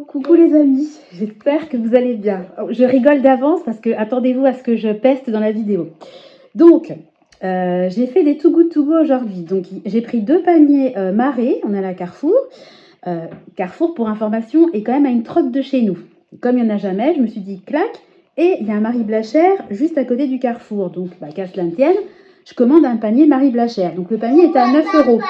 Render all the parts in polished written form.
Coucou les amis, j'espère que vous allez bien. Je rigole d'avance parce que attendez-vous à ce que je peste dans la vidéo. Donc, j'ai fait des Too Good To Go aujourd'hui. Donc, j'ai pris 2 paniers marés, on est à la Carrefour. Carrefour, pour information, est quand même à une trotte de chez nous. Comme il n'y en a jamais, je me suis dit clac. Et il y a un Marie Blachère juste à côté du Carrefour. Donc, qu'à cela ne tienne, je commande un panier Marie Blachère. Donc, le panier est à 9 €.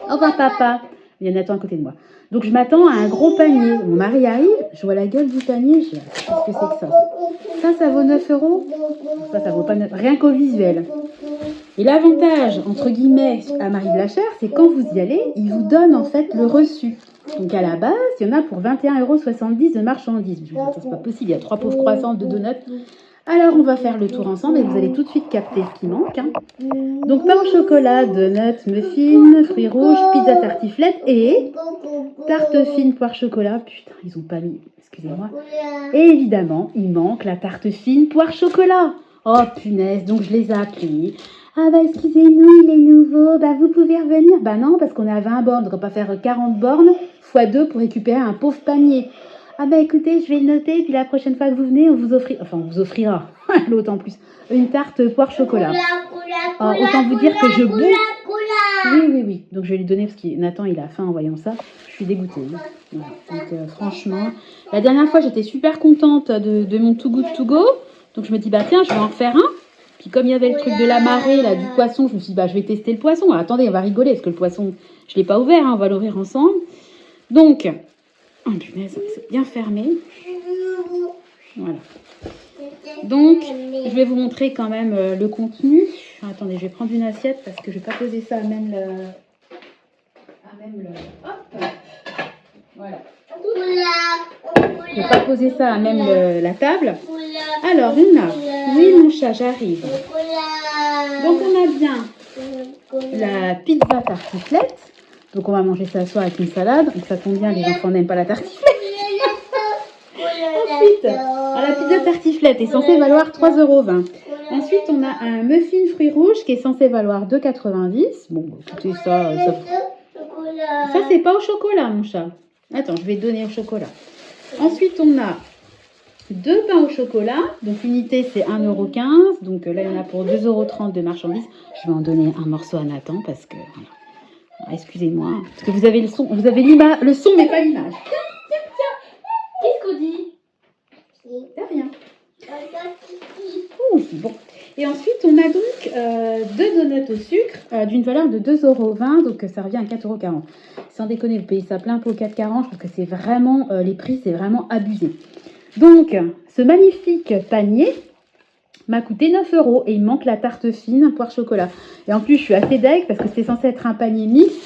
Au revoir papa. Il y en a Nathan à côté de moi. Donc je m'attends à un gros panier. Mon mari arrive, je vois la gueule du panier. Je dis, qu'est-ce que c'est que ça? Ça vaut 9 €. Ça vaut pas 9, rien qu'au visuel. Et l'avantage, entre guillemets, à Marie Blachère, c'est quand vous y allez, ils vous donnent en fait le reçu. Donc à la base, il y en a pour 21,70 € de marchandises. Je me dis, c'est pas possible, il y a 3 pauvres croissants, 2 donuts. Alors on va faire le tour ensemble et vous allez tout de suite capter ce qui manque. Hein. Donc pain au chocolat, donuts, muffins, fruits rouges, pizza tartiflette et tarte fine poire chocolat. Putain, ils ont pas mis, excusez-moi. Et évidemment, il manque la tarte fine poire chocolat. Oh punaise, donc je les ai appelés. Ah bah excusez-nous, il est nouveau, bah vous pouvez revenir. Bah non, parce qu'on est à 20 bornes, donc on va pas faire 40 bornes x 2 pour récupérer un pauvre panier. Ah bah écoutez, je vais le noter, puis la prochaine fois que vous venez, on vous offrira, l'autre en plus, une tarte poire chocolat. Autant vous dire que je bouffe. Oui. Donc je vais lui donner parce que Nathan il a faim en voyant ça. Je suis dégoûtée. Voilà. Donc franchement, la dernière fois j'étais super contente de mon Too Good To Go. Donc je me dis bah tiens, je vais en refaire un. Puis comme il y avait le truc de la marée, là, du poisson, je me suis dit bah je vais tester le poisson. Alors, attendez, on va rigoler parce que le poisson, je l'ai pas ouvert, hein, on va l'ouvrir ensemble. Donc, oh punaise, c'est bien fermé. Voilà. Donc, je vais vous montrer quand même le contenu. Attendez, je vais prendre une assiette parce que je ne vais pas poser ça à même le... Hop. Voilà. Je ne vais pas poser ça à même la table. Alors, on a... Oui, mon chat, j'arrive. Donc, on a bien la pizza tartiflette. Donc, on va manger ça ce soir avec une salade. Donc, ça tombe bien, les enfants n'aiment pas la tartiflette. Ensuite, la pizza tartiflette est censée valoir 3,20 €. Ensuite, on a un muffin fruits rouges qui est censé valoir 2,90 €. Bon, écoutez, ça c'est pas au chocolat, mon chat. Attends, je vais donner au chocolat. Ensuite, on a 2 pains au chocolat. Donc, l'unité, c'est 1,15 €. Donc, là, il y en a pour 2,30 € de marchandises. Je vais en donner un morceau à Nathan parce que, voilà. Excusez-moi. Parce que vous avez le son. Vous avez le son, mais pas l'image. Qu'est-ce qu'on dit? De rien. Bon. Et ensuite, on a donc 2 donuts au sucre d'une valeur de 2,20 €. Donc, ça revient à 4,40 €. Sans déconner, vous payez ça plein pot 4,40 €. Je pense que c'est vraiment, les prix, c'est vraiment abusé. Donc, ce magnifique panier m'a coûté 9 € et il manque la tarte fine poire chocolat. Et en plus, je suis assez deg parce que c'était censé être un panier mixte.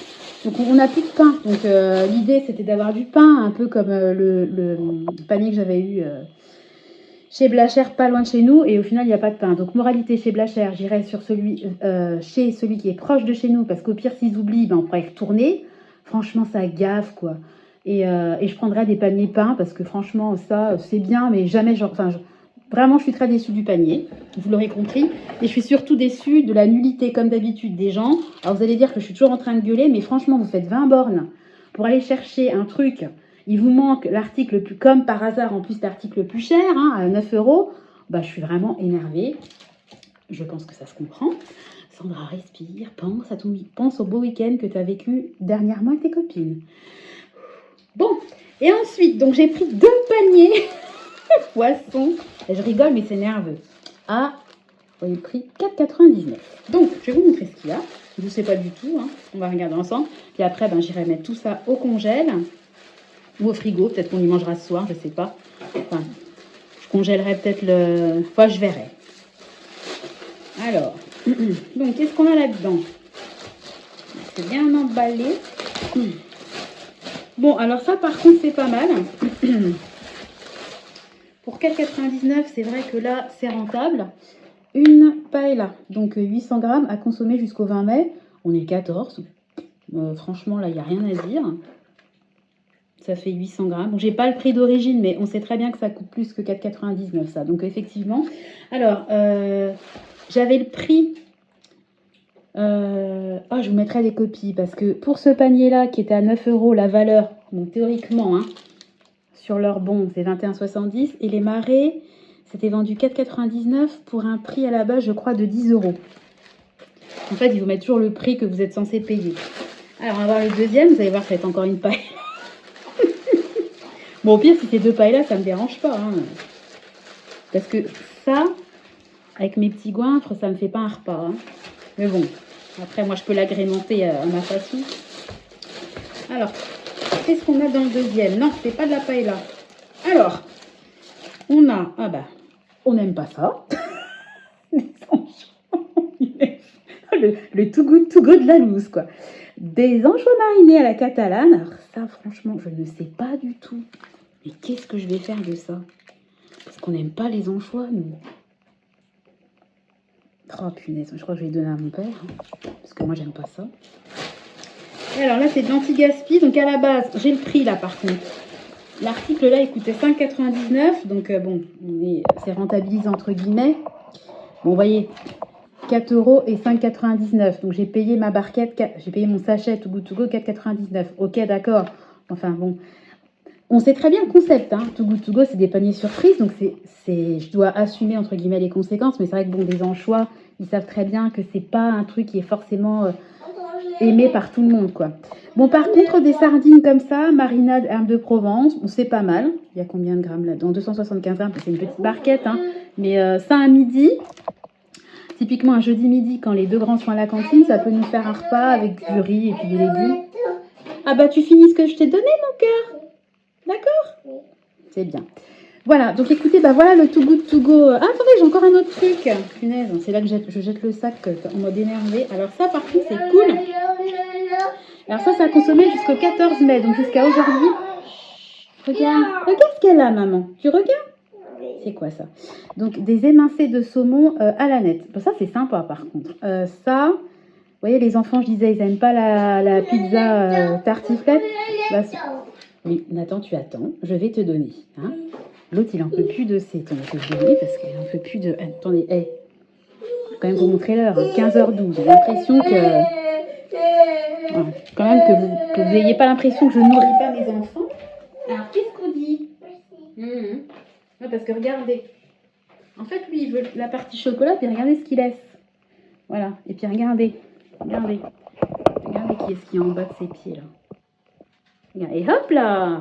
Donc, on n'a plus de pain. Donc, l'idée, c'était d'avoir du pain, un peu comme le panier que j'avais eu chez Blachère, pas loin de chez nous. Et au final, il n'y a pas de pain. Donc, moralité, chez Blachère, j'irai sur chez celui qui est proche de chez nous. Parce qu'au pire, s'ils oublient, on pourrait y retourner. Franchement, ça gaffe, quoi. Et je prendrai des paniers pain parce que franchement, ça, c'est bien. Mais jamais, vraiment, je suis très déçue du panier, vous l'aurez compris. Et je suis surtout déçue de la nullité, comme d'habitude, des gens. Alors, vous allez dire que je suis toujours en train de gueuler, mais franchement, vous faites 20 bornes pour aller chercher un truc. Il vous manque l'article le plus, comme par hasard, en plus, l'article le plus cher, hein, à 9 €. Bah, je suis vraiment énervée. Je pense que ça se comprend. Sandra, respire, pense au beau week-end que tu as vécu dernièrement avec tes copines. Bon, et ensuite, donc j'ai pris 2 paniers poisson. Et je rigole, mais c'est nerveux. À, vous voyez le prix, 4,99 €. Donc, je vais vous montrer ce qu'il y a. Je ne sais pas du tout. Hein. On va regarder ensemble. Puis après, j'irai mettre tout ça au congèle ou au frigo. Peut-être qu'on y mangera ce soir, je ne sais pas. Enfin, je congèlerai peut-être le... Enfin, je verrai. Alors, donc, qu'est-ce qu'on a là-dedans? C'est bien emballé. Bon, alors ça, par contre, c'est pas mal. Pour 4,99 €, c'est vrai que là, c'est rentable. Une paella, donc 800 grammes à consommer jusqu'au 20 mai. On est le 14. Franchement, là, il n'y a rien à dire. Ça fait 800 grammes. Bon, j'ai pas le prix d'origine, mais on sait très bien que ça coûte plus que 4,99 €, ça. Donc, effectivement. Alors, j'avais le prix... je vous mettrai des copies parce que pour ce panier-là, qui était à 9 € la valeur, donc théoriquement, hein, sur leur bon, c'est 21,70. Et les marées, c'était vendu 4,99 pour un prix à la base, je crois, de 10 euros. En fait, ils vous mettent toujours le prix que vous êtes censé payer. Alors, on va voir le deuxième. Vous allez voir, ça va être encore une paille. Bon, au pire, si c'est 2 pailles là, ça me dérange pas. Hein. Parce que ça, avec mes petits goinfres, ça me fait pas un repas. Hein. Mais bon, après, moi, je peux l'agrémenter à ma façon. Alors, qu'est-ce qu'on a dans le deuxième? Non, c'est pas de la paella. Alors, on a... Ah bah, on n'aime pas ça. le too good to go de la loose, quoi. Des anchois marinés à la catalane. Alors ça, franchement, je ne sais pas du tout. Mais qu'est-ce que je vais faire de ça? Parce qu'on n'aime pas les anchois, nous. Oh, punaise, je crois que je vais donner à mon père. Hein, parce que moi, j'aime pas ça. Et alors là, c'est de l'anti-gaspi. Donc à la base, j'ai le prix là, par contre. L'article là, il coûtait 5,99. Donc bon, c'est rentabilisé entre guillemets. Bon, vous voyez, 4 euros et 5,99. Donc j'ai payé ma barquette, j'ai payé mon sachet Too Good To Go 4,99. Ok, d'accord. Enfin bon, on sait très bien le concept. Hein. Too Good To Go, c'est des paniers surprises. Donc je dois assumer entre guillemets les conséquences. Mais c'est vrai que bon, des anchois, ils savent très bien que c'est pas un truc qui est forcément aimé par tout le monde, quoi. Bon, par contre, des sardines comme ça, marinade herbe de Provence, bon, c'est pas mal. Il y a combien de grammes là-dedans? 275 grammes, c'est une petite barquette. Hein. Mais ça à midi, typiquement un jeudi midi, quand les deux grands sont à la cantine, ça peut nous faire un repas avec du riz et puis des légumes. Ah bah, tu finis ce que je t'ai donné, mon cœur. D'accord? C'est bien. Voilà, donc écoutez, bah voilà le Too Good To Go. Ah, attendez, j'ai encore un autre truc. Punaise, c'est là que je jette le sac en mode énervé. Alors ça, par contre, c'est cool. Alors ça a consommé jusqu'au 14 mai, donc jusqu'à aujourd'hui. Regarde ce qu'elle a, maman. Tu regardes? C'est quoi ça? Donc des émincés de saumon à la nette. Bon, ça, c'est sympa, par contre. Ça, vous voyez, les enfants, je disais, ils n'aiment pas la pizza tartiflette. Bah, oui, Nathan, tu attends. Je vais te donner. Hein. L'autre, il en peut plus de ces temps que je donne parce qu'il en peut plus de... Attendez, hey. Quand même vous montrer l'heure, 15h12. J'ai l'impression que... Voilà. Quand même que vous n'ayez pas l'impression que je nourris pas mes enfants. Alors, qu'est-ce qu'on dit? Ouais, parce que regardez. En fait, lui, il veut la partie chocolat, puis regardez ce qu'il laisse. Voilà. Et puis regardez. Regardez qui est-ce qui est en bas de ses pieds, là. Et hop là.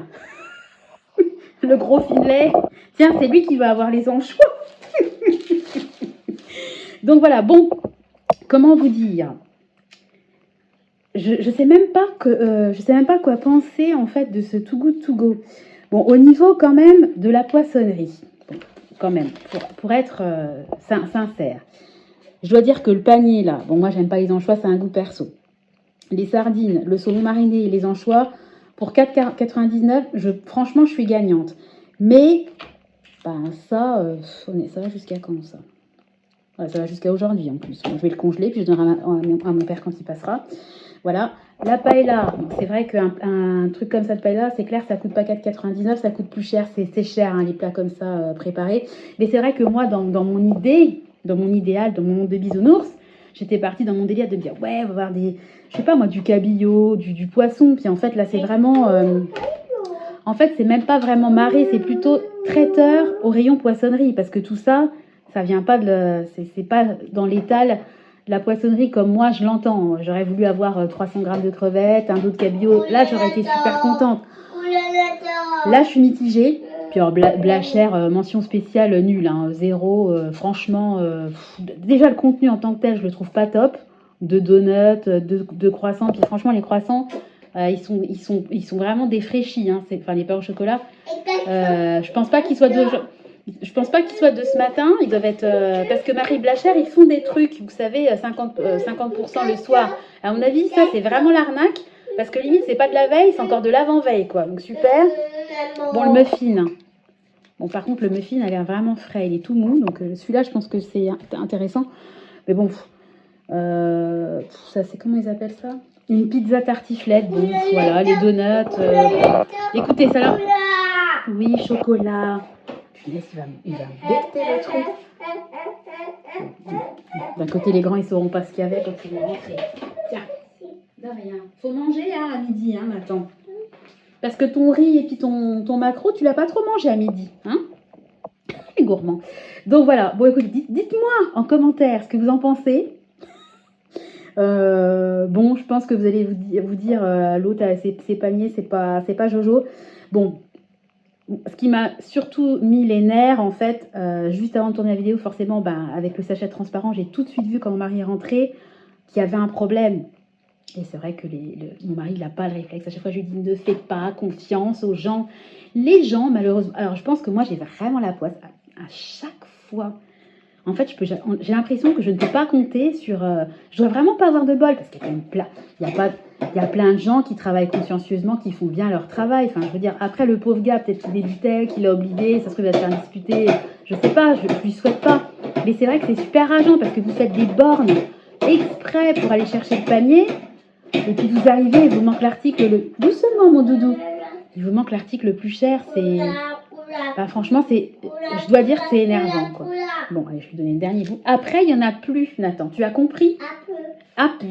Le gros filet. Tiens, c'est lui qui va avoir les anchois. Donc voilà, bon, comment vous dire? Je sais même pas quoi penser en fait de ce Too Good To Go. Bon, au niveau quand même de la poissonnerie, bon, quand même, pour être sincère, je dois dire que le panier là, bon moi j'aime pas les anchois, c'est un goût perso. Les sardines, le saumon mariné et les anchois, pour 4,99, franchement je suis gagnante. Mais ben, ça va jusqu'à quand ça? Ça va jusqu'à aujourd'hui en plus. Je vais le congeler, puis je donnerai à mon père quand il passera. Voilà. La paella, c'est vrai qu'un truc comme ça de paella, c'est clair, ça coûte pas 4,99, ça coûte plus cher. C'est cher, hein, les plats comme ça préparés. Mais c'est vrai que moi, dans mon idée, dans mon idéal, dans mon monde de bisounours, j'étais partie dans mon délire de me dire, ouais, on va voir je sais pas moi, du cabillaud, du poisson. Puis en fait, là, c'est vraiment... en fait, c'est même pas vraiment marée, c'est plutôt traiteur au rayon poissonnerie. Parce que tout ça... Ça vient pas c'est pas dans l'étal de la poissonnerie comme moi je l'entends. J'aurais voulu avoir 300 grammes de crevettes, un dos de cabillaud. Là, j'aurais été super contente. Là, je suis mitigée. Puis alors, Blachère, mention spéciale nulle, hein, zéro. Franchement, déjà le contenu en tant que tel, je le trouve pas top. De donuts, de croissants. Puis franchement, les croissants, ils sont vraiment défraîchis. Hein, enfin, les pains au chocolat. Je pense pas qu'ils soient de... Je pense pas qu'ils soient de ce matin, ils doivent être... parce que Marie Blachère, ils font des trucs, vous savez, 50% le soir. À mon avis, ça, c'est vraiment l'arnaque, parce que limite, c'est pas de la veille, c'est encore de l'avant-veille, quoi. Donc, super. Bon, le muffin. Bon, par contre, le muffin a l'air vraiment frais, il est tout mou, donc celui-là, je pense que c'est intéressant. Mais bon, ça, c'est comment ils appellent ça? Une pizza tartiflette, bon, voilà, les donuts. Écoutez, ça là... Oui, chocolat. Punaise, il va me becter le truc. D'un côté, les grands, ils sauront pas ce qu'il y avait quand ils vont rentrer. Tiens, de rien. Faut manger hein, à midi, hein, Nathan. Parce que ton riz et puis ton maquereau, tu l'as pas trop mangé à midi. Hein? C'est gourmand. Donc voilà, bon écoute, dites-moi en commentaire ce que vous en pensez. Bon, je pense que vous allez vous dire l'autre, ses paniers, c'est pas Jojo. Bon, ce qui m'a surtout mis les nerfs, en fait, juste avant de tourner la vidéo, forcément, ben, avec le sachet transparent, j'ai tout de suite vu quand mon mari est rentré qu'il y avait un problème. Et c'est vrai que mon mari, il n'a pas le réflexe. À chaque fois, je lui dis, ne fais pas confiance aux gens. Les gens, malheureusement... Alors, je pense que moi, j'ai vraiment la poisse. À chaque fois... En fait, j'ai l'impression que je ne peux pas compter sur... je dois vraiment pas avoir de bol, parce qu'il y a quand même plein... Il y a plein de gens qui travaillent consciencieusement, qui font bien leur travail. Enfin, je veux dire, après, le pauvre gars, peut-être qu'il débutait, qu'il a oublié, ça se trouve, il va se faire disputer. Je sais pas, je lui souhaite pas. Mais c'est vrai que c'est super rageant, parce que vous faites des bornes exprès pour aller chercher le panier... Et puis vous arrivez, il vous manque l'article Doucement mon doudou. Il vous manque l'article le plus cher, c'est... Enfin, franchement, je dois dire que c'est énervant, quoi. Bon, allez, je vais lui donner le dernier bout. Après, il n'y en a plus, Nathan. Tu as compris? À peu.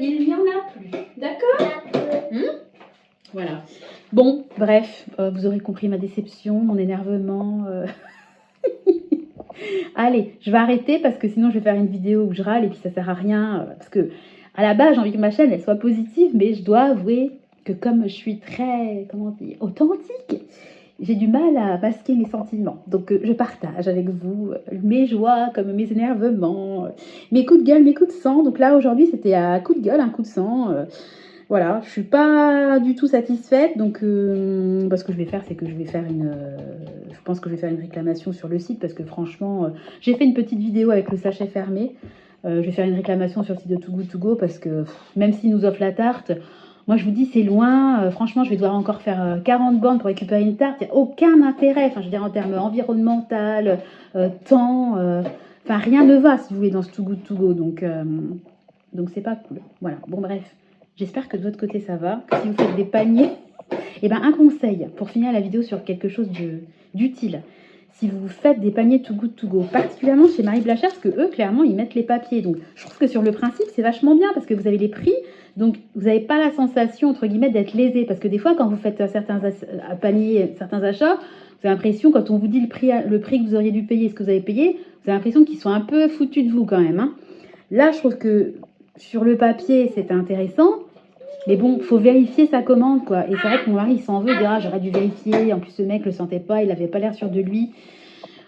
Il n'y en a plus. D'accord? Voilà. Bon, bref, vous aurez compris ma déception, mon énervement. Allez, je vais arrêter parce que sinon je vais faire une vidéo où je râle et puis ça sert à rien. Parce que... À la base, j'ai envie que ma chaîne elle soit positive, mais je dois avouer que comme je suis très, comment dire, authentique, j'ai du mal à masquer mes sentiments. Donc je partage avec vous mes joies comme mes énervements, mes coups de gueule, mes coups de sang. Donc là aujourd'hui c'était un coup de gueule, un coup de sang. Voilà, je suis pas du tout satisfaite. Donc ce que je vais faire, c'est que je vais faire je pense que je vais faire une réclamation sur le site parce que franchement, j'ai fait une petite vidéo avec le sachet fermé. Je vais faire une réclamation sur le site de Too Good To Go parce que même s'ils nous offrent la tarte, moi je vous dis c'est loin. Franchement, je vais devoir encore faire 40 bornes pour récupérer une tarte. Il n'y a aucun intérêt, enfin je veux dire en termes environnemental, temps, enfin rien ne va si vous voulez dans ce Too Good To Go. Donc c'est pas cool. Voilà, bon bref. J'espère que de votre côté ça va. Que si vous faites des paniers, et ben un conseil pour finir la vidéo sur quelque chose d'utile. Si vous faites des paniers Too Good To Go, particulièrement chez Marie Blachère, parce que eux, clairement, ils mettent les papiers. Donc, je trouve que sur le principe, c'est vachement bien, parce que vous avez les prix, donc vous n'avez pas la sensation, entre guillemets, d'être lésé. Parce que des fois, quand vous faites certains paniers, certains achats, vous avez l'impression, quand on vous dit le prix que vous auriez dû payer, ce que vous avez payé, vous avez l'impression qu'ils sont un peu foutus de vous quand même. Hein. Là, je trouve que sur le papier, c'est intéressant. Mais bon, il faut vérifier sa commande, quoi. Et c'est vrai que mon mari, il s'en veut, il dira, j'aurais dû vérifier. En plus, ce mec le sentait pas, il n'avait pas l'air sûr de lui.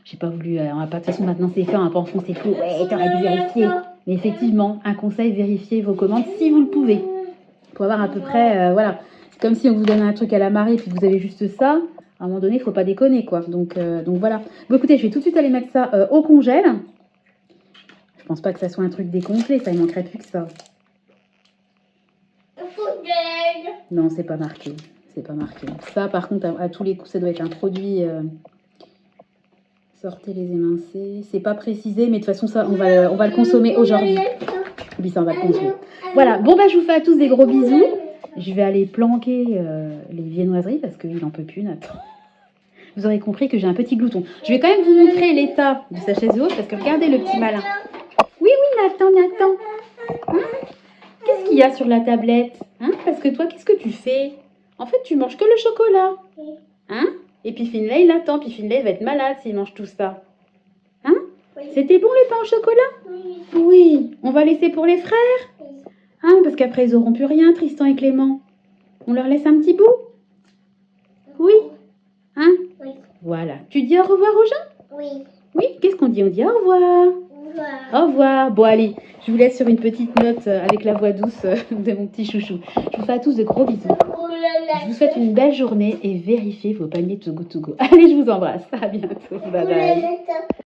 J'ai pas voulu, on va pas, de toute façon, maintenant c'est fait, on va pas enfoncer tout. Ouais, t'aurais dû vérifier. Mais effectivement, un conseil, vérifiez vos commandes si vous le pouvez. Pour avoir à peu près, voilà. C'est comme si on vous donne un truc à la marée et puis vous avez juste ça. À un moment donné, il faut pas déconner, quoi. Donc voilà. Bon, écoutez, je vais tout de suite aller mettre ça au congèle. Je pense pas que ça soit un truc décongelé, ça, il manquerait plus que ça. Non, c'est pas marqué. C'est pas marqué. Ça, par contre, à tous les coups, ça doit être un produit... Sortez les émincés. C'est pas précisé, mais de toute façon, ça, on va le consommer aujourd'hui. Oui, ça, on va le consommer. Voilà. Bon, bah, je vous fais à tous des gros bisous. Je vais aller planquer les viennoiseries parce qu'il n'en peut plus, Nathan. Vous aurez compris que j'ai un petit glouton. Je vais quand même vous montrer l'état de sa chaise haute parce que regardez le petit malin. Oui, Nathan. Hein? Qu'est-ce qu'il y a sur la tablette? Hein? Parce que toi, qu'est-ce que tu fais? En fait, tu manges que le chocolat. Hein? Et puis Finlay, il attend. Puis Finlay va être malade s'il mange tout ça. Hein? Oui. C'était bon le pain au chocolat? Oui. On va laisser pour les frères? Oui. Hein? Parce qu'après, ils n'auront plus rien, Tristan et Clément. On leur laisse un petit bout? Oui. Hein? Oui. Voilà. Tu dis au revoir aux gens? Oui. Oui? Qu'est-ce qu'on dit? On dit au revoir. Au revoir. Bon, allez, je vous laisse sur une petite note avec la voix douce de mon petit chouchou. Je vous fais à tous de gros bisous. Je vous souhaite une belle journée et vérifiez vos paniers Too Good To Go. Allez, je vous embrasse. À bientôt. Bye bye.